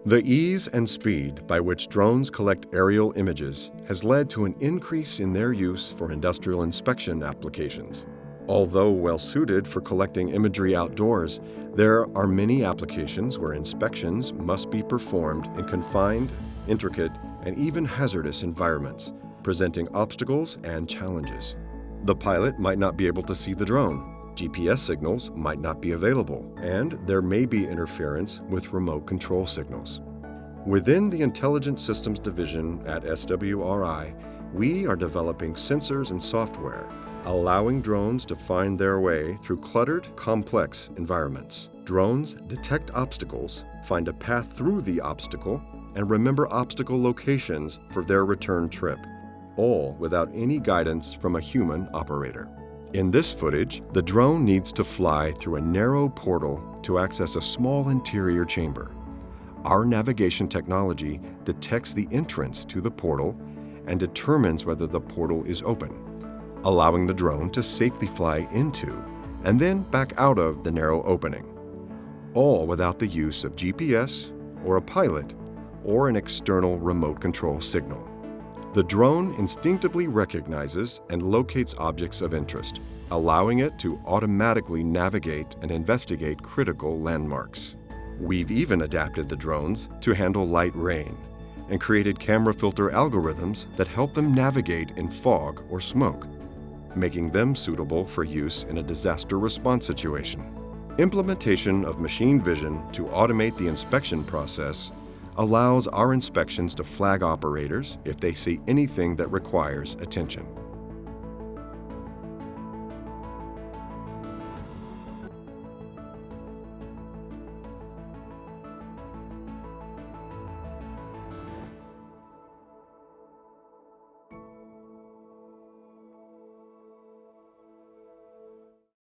The ease and speed by which drones collect aerial images has led to an increase in their use for industrial inspection applications. Although well suited for collecting imagery outdoors, there are many applications where inspections must be performed in confined, intricate, and even hazardous environments, presenting obstacles and challenges. The pilot might not be able to see the drone, GPS signals might not be available, and there may be interference with remote control signals. Within the Intelligent Systems Division at SwRI, we are developing sensors and software, allowing drones to find their way through cluttered, complex environments. Drones detect obstacles, find a path through the obstacle, and remember obstacle locations for their return trip, all without any guidance from a human operator. In this footage, the drone needs to fly through a narrow portal to access a small interior chamber. Our navigation technology detects the entrance to the portal and determines whether the portal is open, allowing the drone to safely fly into and then back out of the narrow opening, all without the use of GPS or a pilot or an external remote control signal. The drone instinctively recognizes and locates objects of interest, allowing it to automatically navigate and investigate critical landmarks. We've even adapted the drones to handle light rain and created camera filter algorithms that help them navigate in fog or smoke, making them suitable for use in a disaster response situation. Implementation of machine vision to automate the inspection process allows our inspections to flag operators if they see anything that requires attention.